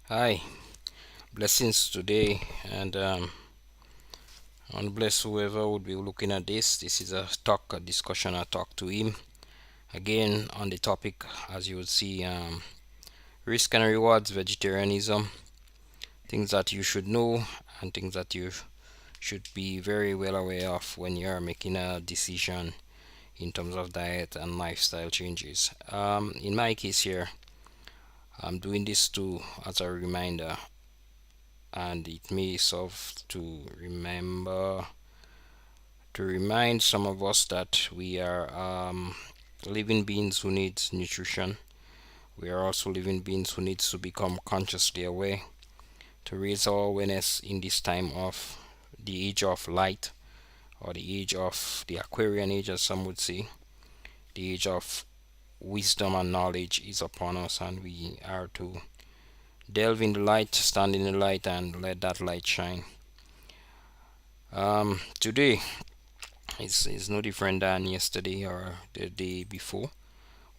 Hi, blessings today, and I want to bless whoever would be looking at this. This is a discussion, a talk to him. Again, on the topic, as you would see, risk and rewards, vegetarianism, things that you should know, and things that you should be very well aware of when you are making a decision in terms of diet and lifestyle changes. In my case here, I'm doing this too as a reminder, and it may serve to remind some of us that we are living beings who need nutrition. We are also living beings who need to become consciously aware, to raise our awareness in this time of the age of light, or the age of the Aquarian age, as some would say. The age of wisdom and knowledge is upon us, and we are to delve in the light, stand in the light, and let that light shine. Today is no different than yesterday or the day before.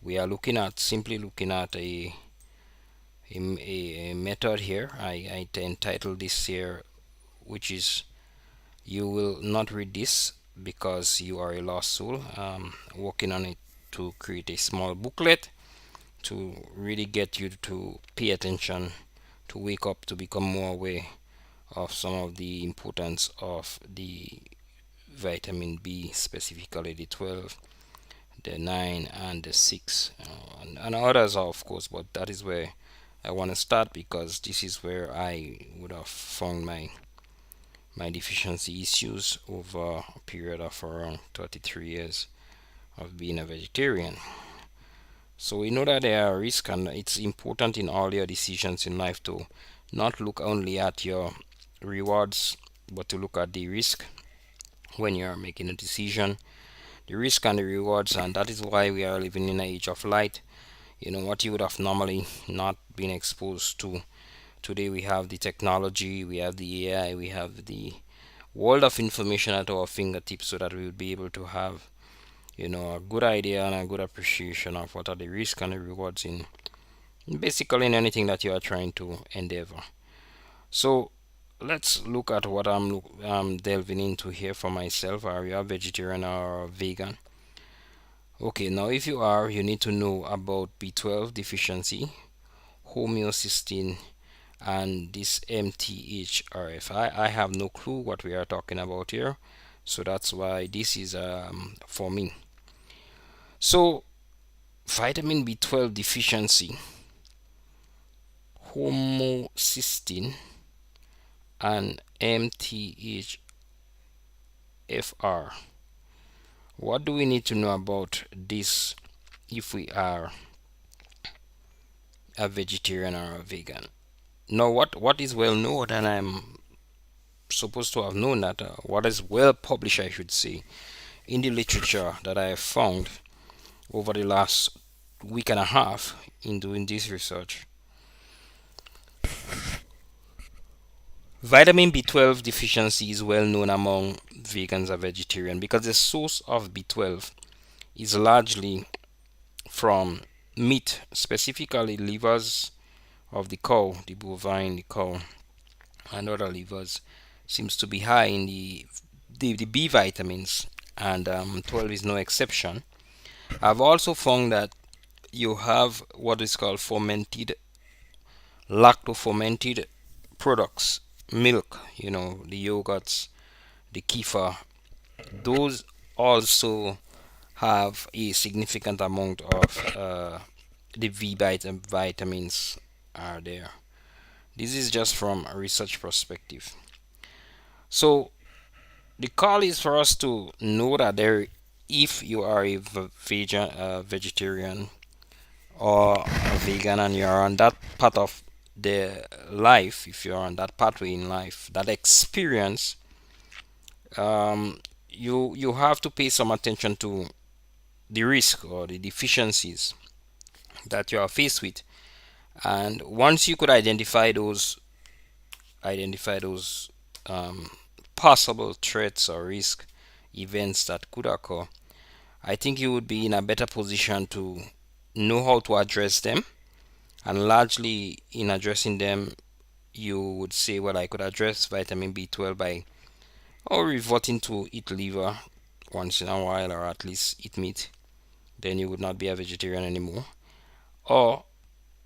We are simply looking at a method here. I entitled this here, which is you will not read this because you are a lost soul. Working on it to create a small booklet to really get you to pay attention, to wake up, to become more aware of some of the importance of the vitamin B, specifically the 12, the 9, and the 6, and others are, of course, but that is where I want to start because this is where I would have found my deficiency issues over a period of around 33 years of being a vegetarian. So we know that there are risks, and it's important in all your decisions in life to not look only at your rewards, but to look at the risk when you are making a decision, the risk and the rewards, and that is why we are living in an age of light. What you would have normally not been exposed to. Today we have the technology, we have the AI, we have the world of information at our fingertips, so that we would be able to have a good idea and a good appreciation of what are the risks and the rewards in basically in anything that you are trying to endeavor. So let's look at what I'm delving into here for myself. Are you a vegetarian or vegan? Okay, now if you are, you need to know about B12 deficiency, homeocysteine, and this MTHRF. I have no clue what we are talking about here, so that's why this is for me. So vitamin B12 deficiency, homocysteine, and MTHFR. What do we need to know about this if we are a vegetarian or a vegan? Now, what is well known, and I'm supposed to have known that what is well published, I should say, in the literature that I have found over the last week and a half in doing this research. Vitamin B12 deficiency is well known among vegans and vegetarians because the source of B12 is largely from meat, specifically livers of the cow, the bovine, the cow, and other livers seems to be high in the B vitamins, and 12 is no exception. I've also found that you have what is called fermented, lacto-fermented products, milk, the yogurts, the kefir. Those also have a significant amount of the vitamins are there. This is just from a research perspective. So the call is for us to know that if you are a vegetarian or a vegan, and you are on that part of the life, if you're on that pathway in life, that experience, you have to pay some attention to the risk or the deficiencies that you are faced with. And once you could identify those um, possible threats or risk events that could occur, I think you would be in a better position to know how to address them And largely in addressing them, you would say, well, I could address vitamin B12 by reverting to eat liver once in a while, or at least eat meat. Then you would not be a vegetarian anymore. Or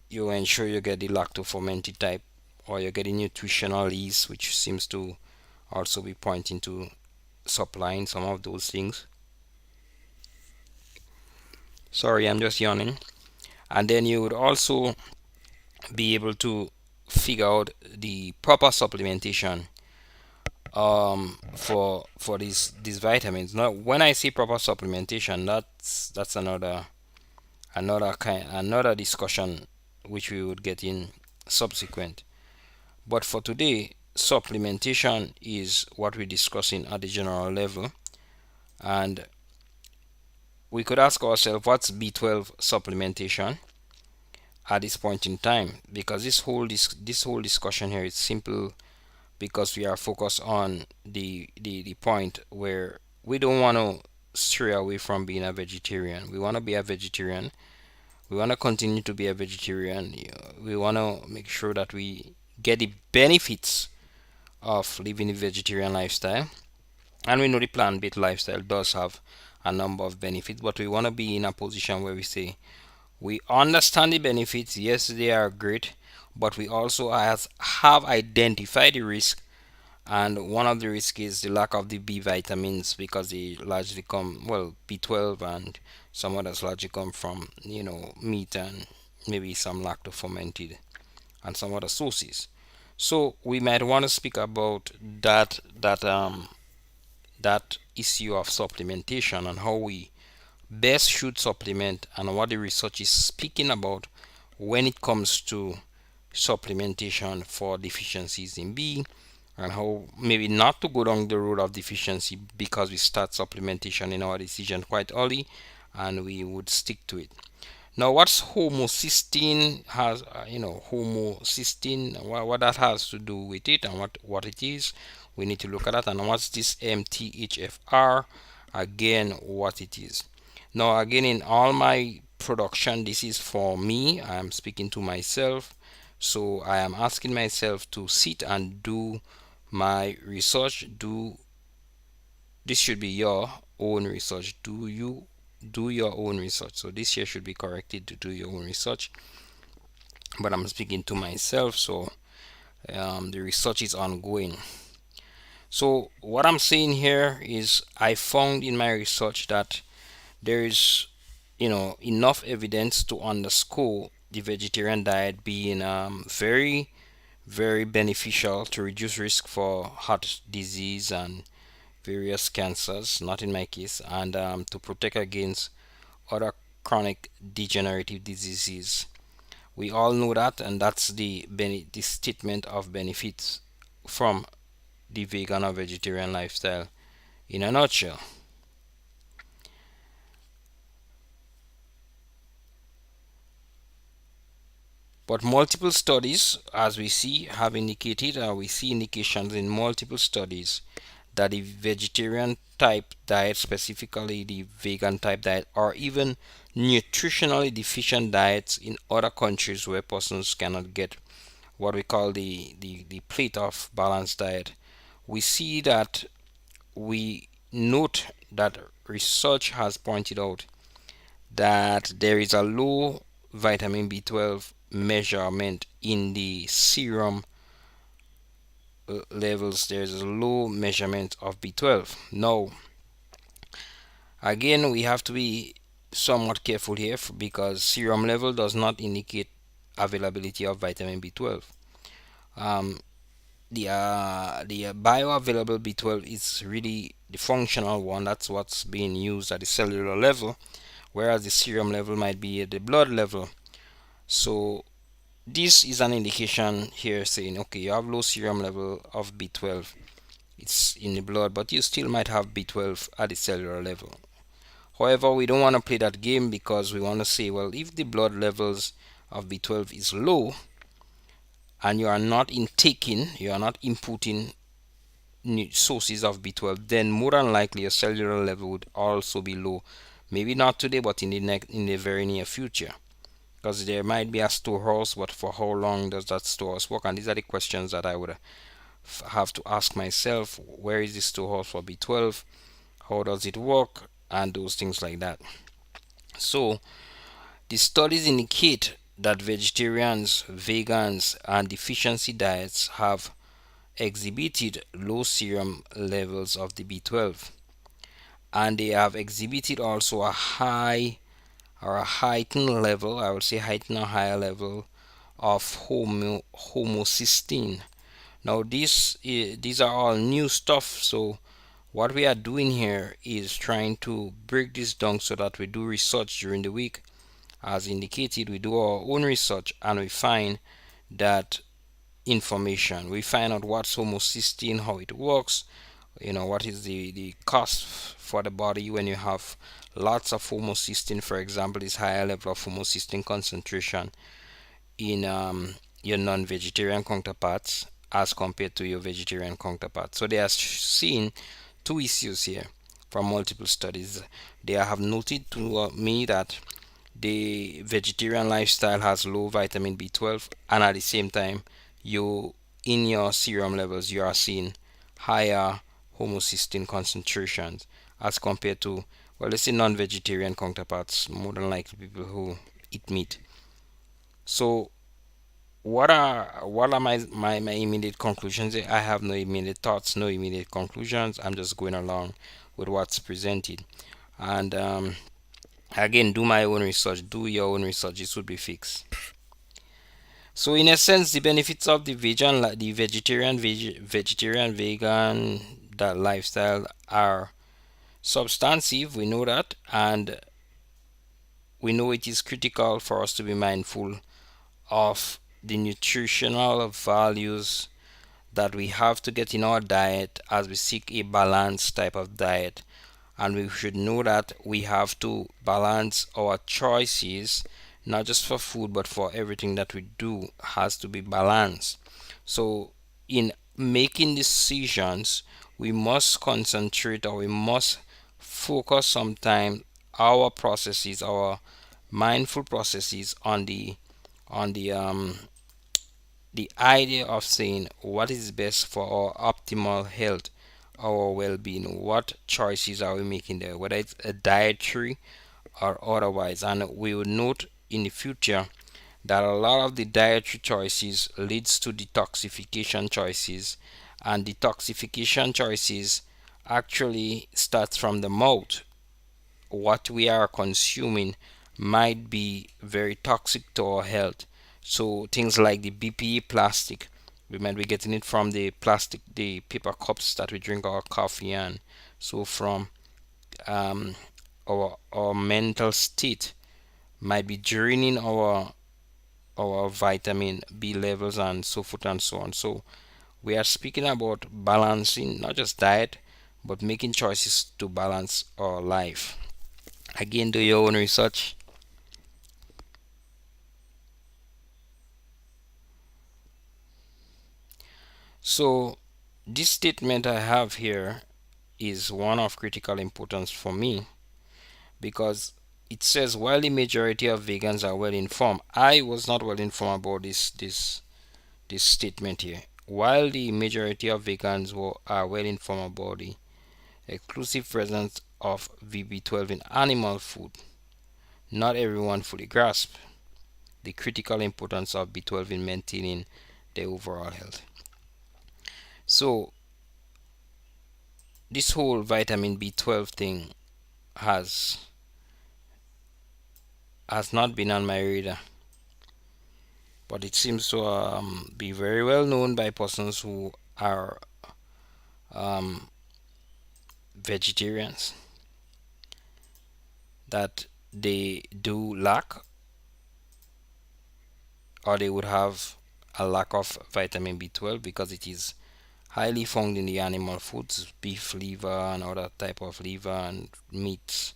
you ensure you get the lacto fermented type, or you're getting nutritional yeast, which seems to also be pointing to supplying some of those things. Sorry, I'm just yawning. And then you would also be able to figure out the proper supplementation for these vitamins. Now, when I say proper supplementation, that's another discussion which we would get in subsequent. But for today, supplementation is what we're discussing at the general level, and we could ask ourselves what's B12 supplementation at this point in time, because this whole discussion here is simple because we are focused on the point where we don't want to stray away from being a vegetarian. We want to be a vegetarian. We want to continue to be a vegetarian. We want to make sure that we get the benefits of living a vegetarian lifestyle. And we know the plant-based lifestyle does have a number of benefits, but we want to be in a position where we say we understand the benefits. Yes, they are great, but we also have identified the risk, and one of the risks is the lack of the B vitamins because they largely come, well, B12 and some others largely come from meat and maybe some lacto fermented and some other sources. So we might want to speak about that issue of supplementation and how we best should supplement and what the research is speaking about when it comes to supplementation for deficiencies in B, and how maybe not to go down the road of deficiency because we start supplementation in our decision quite early and we would stick to it. Now, what's homocysteine has, homocysteine, what that has to do with it and what it is, we need to look at that. And what's this MTHFR, again, what it is. Now, again, in all my production, this is for me. I am speaking to myself. So I am asking myself to sit and do my research. This should be your own research. Do your own research? So this here should be corrected to do your own research, but I'm speaking to myself, so the research is ongoing. So what I'm saying here is I found in my research that there is enough evidence to underscore the vegetarian diet being very very beneficial to reduce risk for heart disease and various cancers, not in my case, and to protect against other chronic degenerative diseases. We all know that, and that's the statement of benefits from the vegan or vegetarian lifestyle in a nutshell. But multiple studies, as we see, have indicated, we see indications in multiple studies that the vegetarian type diet, specifically the vegan type diet, or even nutritionally deficient diets in other countries where persons cannot get what we call the plate of balanced diet, we see that we note that research has pointed out that there is a low vitamin B12 measurement in the serum levels. There's a low measurement of B12. Now, again, we have to be somewhat careful here because serum level does not indicate availability of vitamin B12. Um, the bioavailable B12 is really the functional one. That's what's being used at the cellular level, whereas the serum level might be at the blood level. So this is an indication here saying, okay, you have low serum level of B12. It's in the blood, but you still might have B12 at the cellular level. However, we don't want to play that game because we want to say, well, if the blood levels of B12 is low and you are not inputting sources of B12, then more than likely your cellular level would also be low. Maybe not today, but in the very near future. Because there might be a storehouse, but for how long does that storehouse work? And these are the questions that I would have to ask myself. Where is the storehouse for B12? How does it work? And those things like that. So the studies indicate that vegetarians, vegans, and deficiency diets have exhibited low serum levels of the B12, and they have exhibited also a high or a heightened level, I would say heightened or higher level of homocysteine. Now these are all new stuff, so what we are doing here is trying to break this down so that we do research during the week. As indicated, we do our own research and we find that information. We find out what's homocysteine, how it works, what is the cost for the body when you have lots of homocysteine. For example, this higher level of homocysteine concentration in your non-vegetarian counterparts as compared to your vegetarian counterparts. So they are seeing two issues here from multiple studies. They have noted to me that the vegetarian lifestyle has low vitamin B12, and at the same time, you in your serum levels you are seeing higher homocysteine concentrations as compared to, well, let's say non-vegetarian counterparts, more than likely people who eat meat. So what are my immediate conclusions? I have no immediate thoughts, no immediate conclusions. I'm just going along with what's presented. And again, do my own research, do your own research, this would be fixed. So in essence, the benefits of the the vegetarian vegan that lifestyle are substantive, we know that, and we know it is critical for us to be mindful of the nutritional values that we have to get in our diet as we seek a balanced type of diet. And we should know that we have to balance our choices, not just for food but for everything that we do has to be balanced. So in making decisions, we must concentrate, or we must focus sometime our processes, our mindful processes on the idea of saying what is best for our optimal health, our well-being. What choices are we making there, whether it's a dietary or otherwise? And we will note in the future that a lot of the dietary choices leads to detoxification choices, and detoxification choices actually starts from the mouth. What we are consuming might be very toxic to our health. So things like the BPE plastic, we might be getting it from the plastic, the paper cups that we drink our coffee and so from um, our mental state might be draining our vitamin B levels and so forth and so on. So we are speaking about balancing not just diet but making choices to balance our life. Again, do your own research. So this statement I have here is one of critical importance for me because it says while the majority of vegans are well informed, I was not well informed about this statement here. While the majority of vegans are well informed about the exclusive presence of VB12 in animal food, not everyone fully grasps the critical importance of B12 in maintaining their overall health. So this whole vitamin B12 thing has has not been on my radar, but it seems to be very well known by persons who are um, vegetarians that they do lack, or they would have a lack of vitamin B12 because it is highly found in the animal foods, beef liver and other type of liver and meats,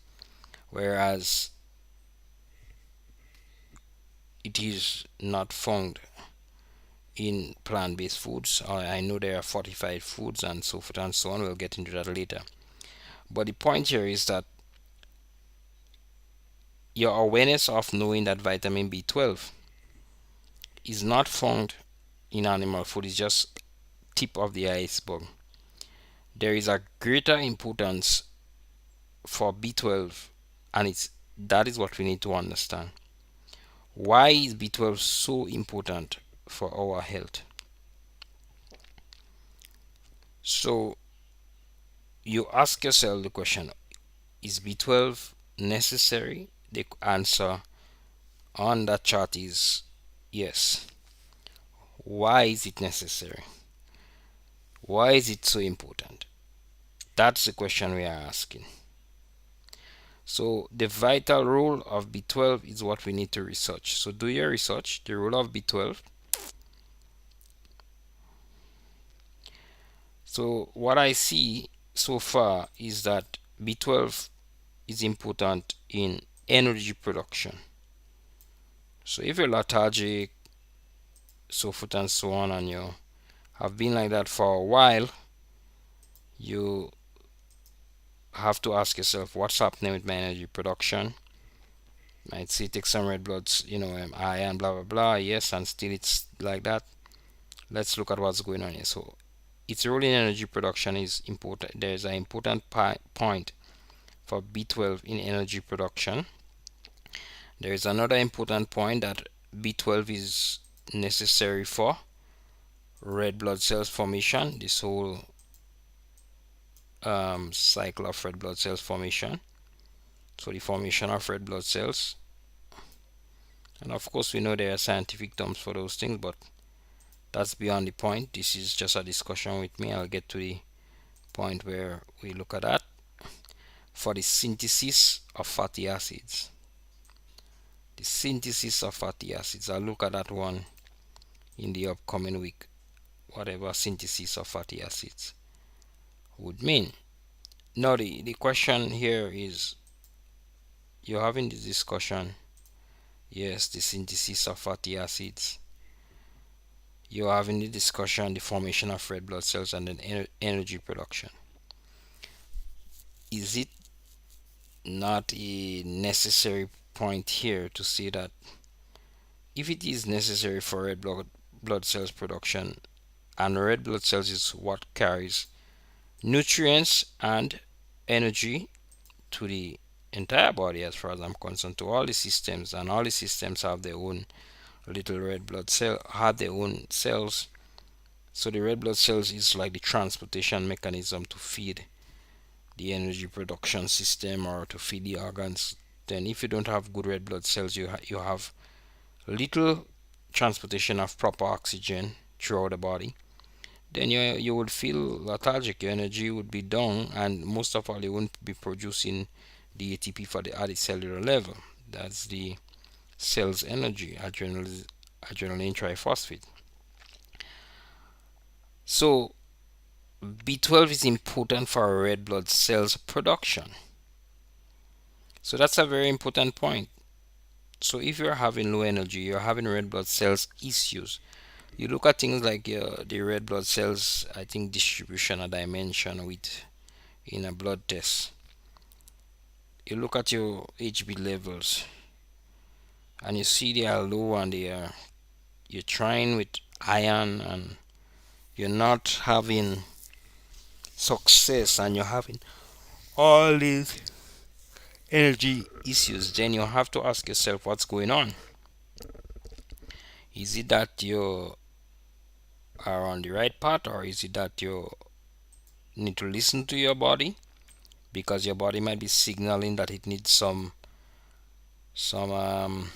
whereas it is not found in plant-based foods. I know there are fortified foods and so forth and so on. We'll get into that later. But the point here is that your awareness of knowing that vitamin B12 is not found in animal food is just tip of the iceberg. There is a greater importance for B12, and it's that is what we need to understand. Why is B12 so important for our health? So you ask yourself the question, is B12 necessary? The answer on that chart is yes. Why is it necessary? Why is it so important? That's the question we are asking. So the vital role of B12 is what we need to research. So do your research, the role of B12. So what I see so far is that B12 is important in energy production. So if you're lethargic, so forth and so on, and you have been like that for a while, you have to ask yourself what's happening with my energy production. Might say take some red bloods, iron, blah blah blah. Yes, and still it's like that. Let's look at what's going on here. So its role in energy production is important. There is an important point for B12 in energy production. There is another important point that B12 is necessary for red blood cells formation. This whole cycle of red blood cells formation. So the formation of red blood cells, and of course we know there are scientific terms for those things, but that's beyond the point. This is just a discussion with me. I'll get to the point where we look at that. For the synthesis of fatty acids, the synthesis of fatty acids, I'll look at that one in the upcoming week, whatever synthesis of fatty acids would mean. Now the question here is, you're having this discussion, yes, the synthesis of fatty acids, you're having the discussion, the formation of red blood cells, and then energy production. Is it not a necessary point here to say that if it is necessary for red blood cells production, and red blood cells is what carries nutrients and energy to the entire body, as far as I'm concerned, to all the systems, and all the systems have their own little red blood cell, have their own cells. So the red blood cells is like the transportation mechanism to feed the energy production system or to feed the organs. Then if you don't have good red blood cells, you have little transportation of proper oxygen throughout the body. Then you would feel lethargic, your energy would be down, and most of all you won't be producing the ATP for the at the cellular level. That's the cell's energy, adrenaline triphosphate. So B12 is important for red blood cells production. So that's a very important point. So if you're having low energy, you're having red blood cells issues. You look at things like the red blood cells, I think distribution and dimension with in a blood test. You look at your HB levels and you see they are low, and you're trying with iron and you're not having success, and you're having all these energy issues. Then you have to ask yourself what's going on. Is it that you are on the right path, or is it that you need to listen to your body, because your body might be signaling that it needs some some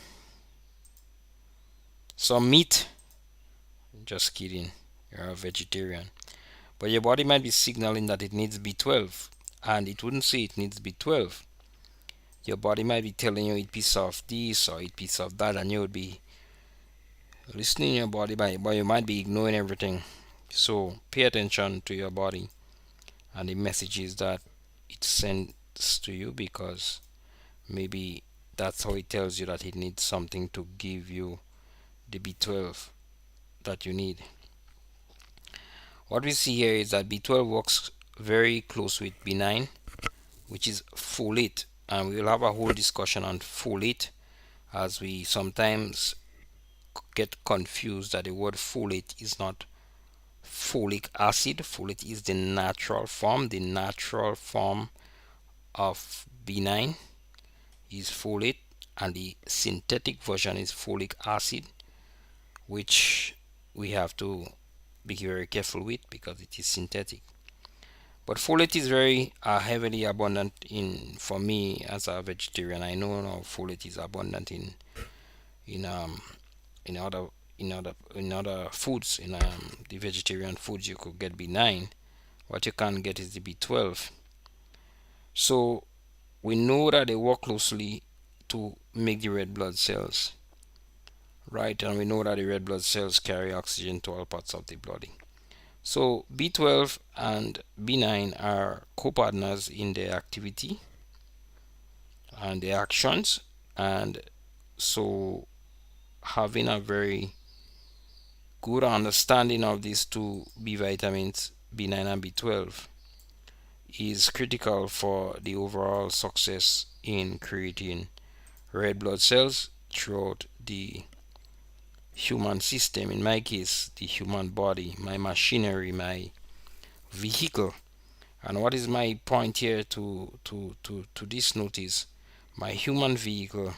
meat? Just kidding, you're a vegetarian. But your body might be signaling that it needs B12, and it wouldn't say it needs B12. Your body might be telling you eat piece of this or eat piece of that, and you would be listening to your body, but you might be ignoring everything. So pay attention to your body and the messages that it sends to you, because maybe that's how it tells you that it needs something to give you the B12 that you need. What we see here is that B12 works very close with B9, which is folate. and we will have a whole discussion on folate, as we sometimes get confused that the word folate is not folic acid. Folate is the natural form. The natural form of B9 is folate, and the synthetic version is folic acid, which we have to be very careful with because it is synthetic. But folate is very heavily abundant in, for me as a vegetarian. I know now folate is abundant in in other in other foods. In the vegetarian foods, you could get B9. What you can't get is the B12. So we know that they work closely to make the red blood cells, right? And we know that the red blood cells carry oxygen to all parts of the body. So B12 and B9 are co-partners in their activity and their actions, and so having a very good understanding of these two B vitamins, B9 and B12, is critical for the overall success in creating red blood cells throughout the human system. In my case, the human body, my machinery, my vehicle. And what is my point here to this notice? My human vehicle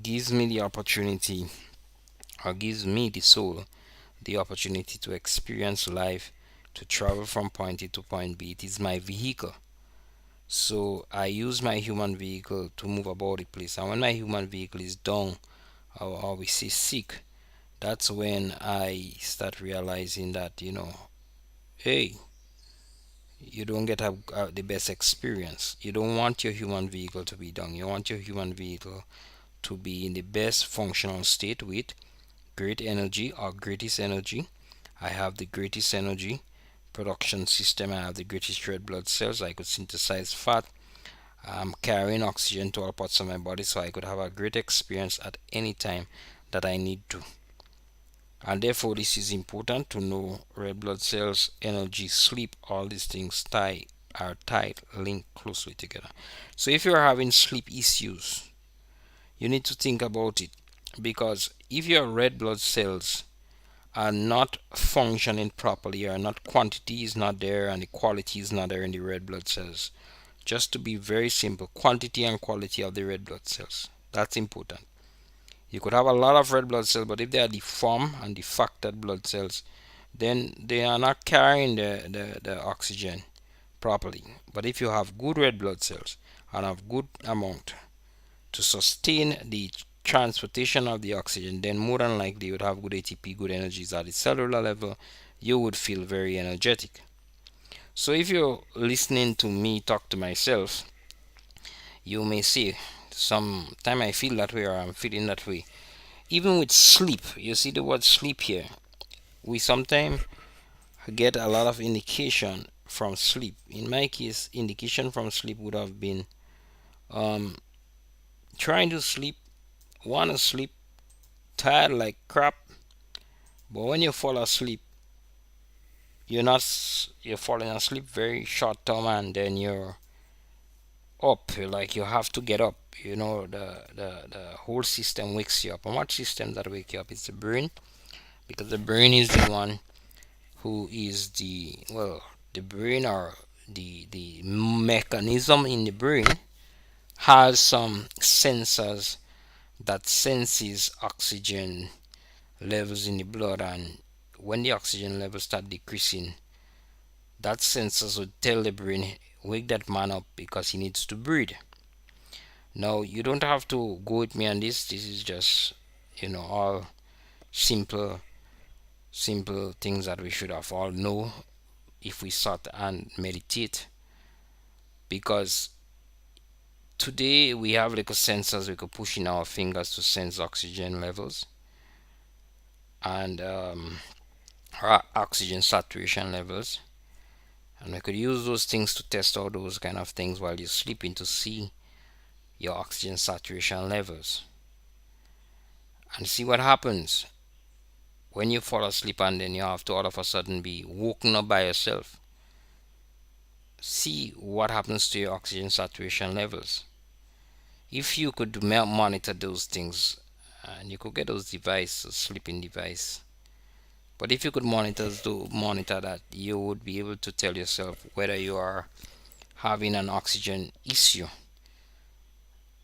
gives me the opportunity, or gives me the soul the opportunity to experience life, to travel from point A to point B. It is my vehicle. So I use my human vehicle to move about the place. And when my human vehicle is down, or we say sick, that's when I start realizing that, hey, you don't get the best experience. You don't want your human vehicle to be down. You want your human vehicle to be in the best functional state with great energy, or greatest energy. I have the greatest energy production system. I have the greatest red blood cells. I could synthesize fat. I'm carrying oxygen to all parts of my body, so I could have a great experience at any time that I need to. And therefore, this is important to know: red blood cells, energy, sleep, all these things are tied, linked closely together. So if you're having sleep issues, you need to think about it, because if your red blood cells are not functioning properly, or not, quantity is not there and the quality is not there in the red blood cells. Just to be very simple, quantity and quality of the red blood cells, that's important. You could have a lot of red blood cells, but if they are deformed and defected blood cells, then they are not carrying the oxygen properly. But if you have good red blood cells and have good amount to sustain the transportation of the oxygen, then more than likely you would have good ATP, good energies at the cellular level. You would feel very energetic. So if you're listening to me talk to myself, you may say, sometime I feel that way, or I'm feeling that way. Even with sleep, you see the word sleep here. We sometimes get a lot of indication from sleep. In my case, indication from sleep would have been um, trying to sleep, want to sleep, tired like crap, but when you fall asleep, you're falling asleep very short term, and then you're up, like you have to get up. The whole system wakes you up. And what system that wake you up? It's the brain, because the brain is the one who is the brain, or the mechanism in the brain has some sensors that senses oxygen levels in the blood, and when the oxygen levels start decreasing, that sensors would tell the brain, wake that man up because he needs to breathe. Now you don't have to go with me on this. This is just all simple simple things that we should have all know if we sat and meditate, because today we have like a sensors we could push in our fingers to sense oxygen levels, and our oxygen saturation levels, and we could use those things to test all those kind of things while you're sleeping, to see your oxygen saturation levels and see what happens when you fall asleep, and then you have to all of a sudden be woken up by yourself. see what happens to your oxygen saturation levels. If you could monitor those things, and you could get those devices, sleeping device, but if you could monitor that, you would be able to tell yourself whether you are having an oxygen issue.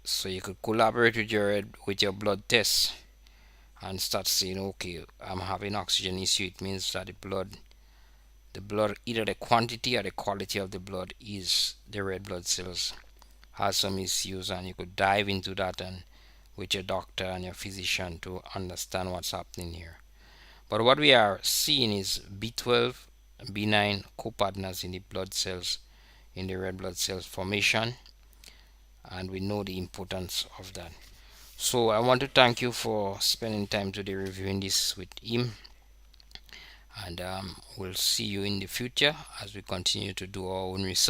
So you could collaborate with your blood tests and start saying, okay, I'm having oxygen issue. It means that the blood, either the quantity or the quality of the blood, is the red blood cells has some issues, and you could dive into that and with your doctor and your physician to understand what's happening here. But what we are seeing is B12, B9 co-partners in the blood cells, in the red blood cells formation, and we know the importance of that. So I want to thank you for spending time today reviewing this with him, and we'll see you in the future as we continue to do our own research.